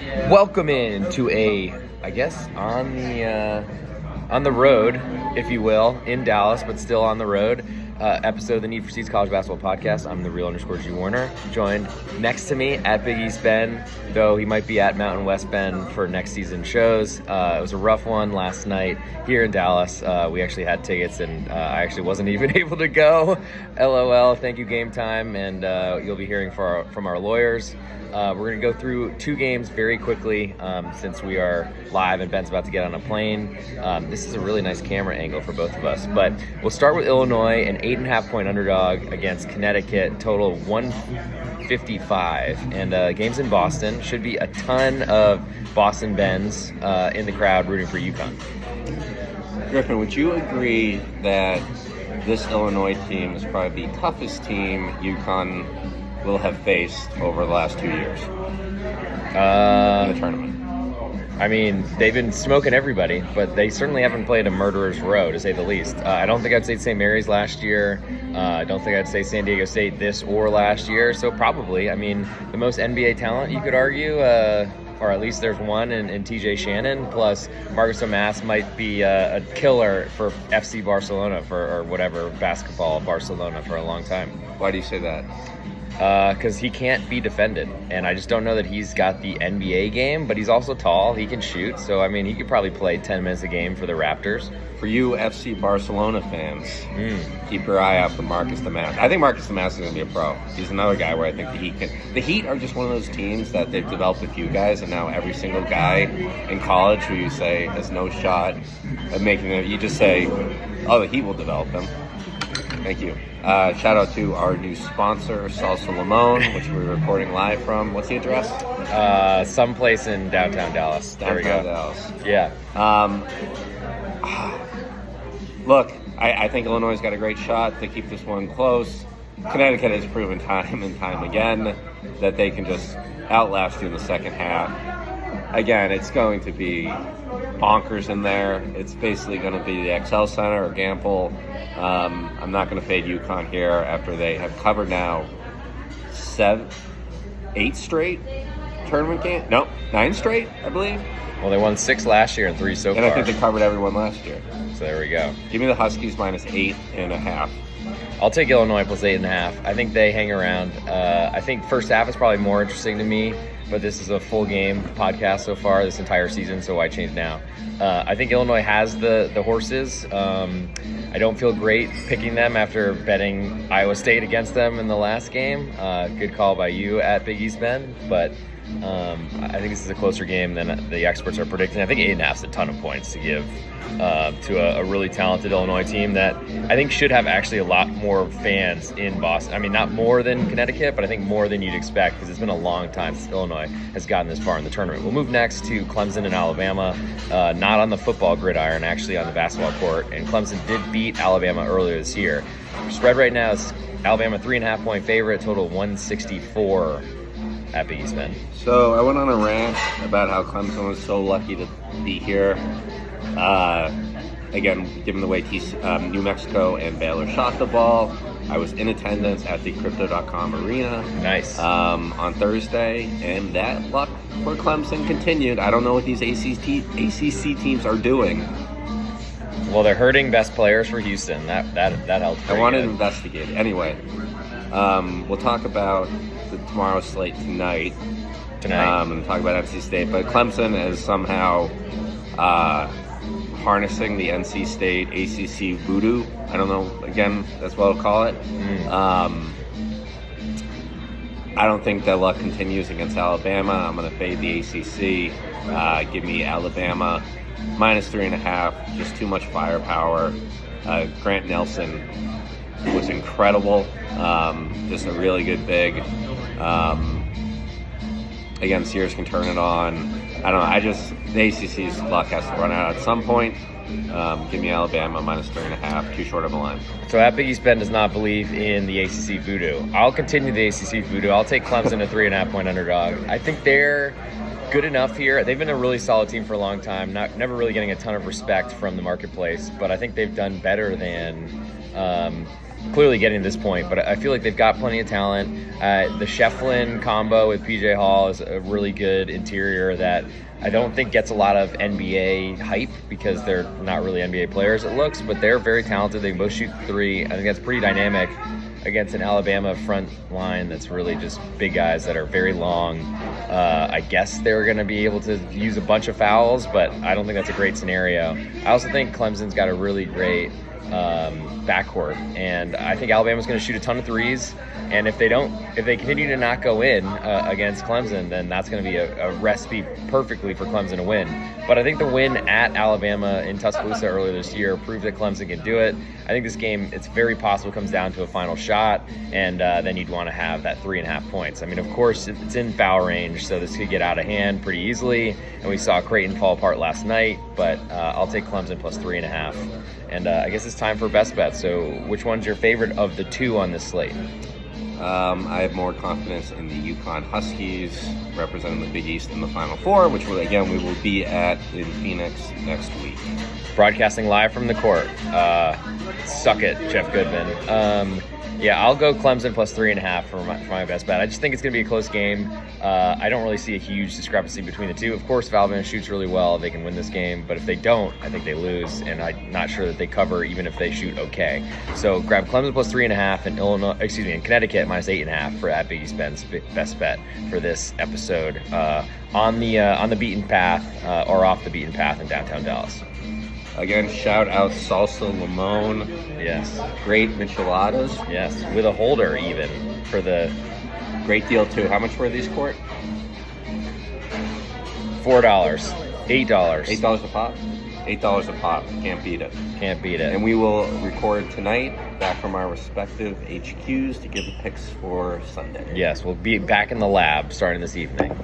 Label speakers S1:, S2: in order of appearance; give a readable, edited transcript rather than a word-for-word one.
S1: Welcome in to on the road, if you will, in Dallas, but still on the road, episode of the Need for Seats College Basketball Podcast. I'm the real_G Warner, joined next to me at Big East Bend, though he might be at Mountain West Bend for next season shows. It was a rough one last night here in Dallas. We actually had tickets, and I actually wasn't even able to go. LOL, thank you, Game Time, and you'll be hearing from our lawyers. We're going to go through two games very quickly since we are live and Ben's about to get on a plane. This is a really nice camera angle for both of us. But we'll start with Illinois, an 8.5-point underdog against Connecticut, total 155. And games in Boston. Should be a ton of Boston Bens in the crowd rooting for UConn.
S2: Griffin, would you agree that this Illinois team is probably the toughest team UConn will have faced over the last 2 years in the tournament?
S1: I mean, they've been smoking everybody, but they certainly haven't played a murderer's row, to say the least. I don't think I'd say St. Mary's last year. I don't think I'd say San Diego State this or last year. So probably, I mean, the most NBA talent, you could argue, or at least there's one in TJ Shannon, plus Marcus O'Mass might be a killer for FC Barcelona or whatever, basketball Barcelona for a long time.
S2: Why do you say that?
S1: Because he can't be defended, and I just don't know that he's got the NBA game, but he's also tall, he can shoot, so I mean, he could probably play 10 minutes a game for the Raptors.
S2: For you FC Barcelona fans, keep your eye out for Marcus O'Mass. I think Marcus O'Mass is going to be a pro. He's another guy where I think the Heat are just one of those teams that they've developed a few guys, and now every single guy in college who you say has no shot of making it, you just say, oh, the Heat will develop them. Thank you. Shout out to our new sponsor, Salsa Limon, which we're recording live from. What's the address?
S1: Someplace in downtown Dallas. There we go.
S2: Dallas.
S1: Yeah.
S2: Look, I think Illinois got a great shot to keep this one close. Connecticut has proven time and time again that they can just outlast you in the second half. Again, it's going to be bonkers in there. It's basically going to be the XL Center or Gamble. I'm not going to fade UConn here after they have covered now 8 straight tournament games. No, 9 straight, I believe.
S1: Well, they won 6 last year and 3 so far.
S2: And I think they covered everyone last year.
S1: So there we go.
S2: Give me the Huskies minus 8.5.
S1: I'll take Illinois plus 8.5. I think they hang around. I think first half is probably more interesting to me, but this is a full game podcast so far this entire season, so why change now? I think Illinois has the horses. I don't feel great picking them after betting Iowa State against them in the last game. Good call by you at Big East Bend, but I think this is a closer game than the experts are predicting. I think 8.5 is a ton of points to give to a really talented Illinois team that I think should have actually a lot more fans in Boston. I mean, not more than Connecticut, but I think more than you'd expect because it's been a long time since Illinois has gotten this far in the tournament. We'll move next to Clemson and Alabama, not on the football gridiron, actually on the basketball court. And Clemson did beat Alabama earlier this year. Spread right now is Alabama 3.5-point favorite, total 164 at Big East Bend.
S2: So I went on a rant about how Clemson was so lucky to be here. Again, given the way New Mexico and Baylor shot the ball, I was in attendance at the Crypto.com arena.
S1: Nice.
S2: On Thursday, and that luck for Clemson continued. I don't know what these ACC teams are doing.
S1: Well, they're hurting best players for Houston. That helped.
S2: I want to investigate. Anyway, we'll talk about tomorrow's slate tonight. And talk about NC State, but Clemson is somehow harnessing the NC State ACC voodoo. I don't know. Again, that's what I'll call it. I don't think that luck continues against Alabama. I'm going to fade the ACC. Give me Alabama minus 3.5. Just too much firepower. Grant Nelson was incredible. Just a really good big. Again, Sears can turn it on. I don't know. The ACC's luck has to run out at some point. Give me Alabama minus 3.5. Too short of a line.
S1: So at Big East Bend does not believe in the ACC voodoo. I'll continue the ACC voodoo. I'll take Clemson a 3.5-point underdog. I think they're good enough here. They've been a really solid team for a long time. Never really getting a ton of respect from the marketplace, but I think they've done better than clearly getting to this point, but I feel like they've got plenty of talent. The Shefflin combo with PJ Hall is a really good interior that I don't think gets a lot of NBA hype because they're not really NBA players, it looks, but they're very talented. They can both shoot three. I think that's pretty dynamic against an Alabama front line that's really just big guys that are very long. I guess they're going to be able to use a bunch of fouls, but I don't think that's a great scenario. I also think Clemson's got a really great backcourt, and I think Alabama's going to shoot a ton of threes, and if they continue to not go in against Clemson, then that's going to be a recipe perfectly for Clemson to win. But I think the win at Alabama in Tuscaloosa earlier this year proved that Clemson can do it. I think this game, it's very possible, comes down to a final shot, and then you'd want to have that 3.5 points. I mean, of course, it's in foul range, so this could get out of hand pretty easily, and we saw Creighton fall apart last night, but I'll take Clemson plus 3.5. And I guess it's time for best bets. So which one's your favorite of the two on this slate?
S2: I have more confidence in the UConn Huskies representing the Big East in the Final Four, which we will be at in Phoenix next week.
S1: Broadcasting live from the court. Suck it, Jeff Goodman. Yeah, I'll go Clemson plus 3.5 for my best bet. I just think it's going to be a close game. I don't really see a huge discrepancy between the two. Of course, if Alabama shoots really well, they can win this game. But if they don't, I think they lose. And I'm not sure that they cover even if they shoot okay. So grab Clemson plus 3.5 and Connecticut minus 8.5 for at Big East Ben's best bet for this episode on the beaten path or off the beaten path in downtown Dallas.
S2: Again, shout out Salsa Limon.
S1: Yes.
S2: Great micheladas.
S1: Yes, with a holder even for the...
S2: Great deal, too. How much were these, Court?
S1: $4. $8.
S2: $8 a pop? $8 a pop. Can't beat it.
S1: Can't beat it.
S2: And we will record tonight, back from our respective HQs, to give the picks for Sunday.
S1: Yes, we'll be back in the lab starting this evening.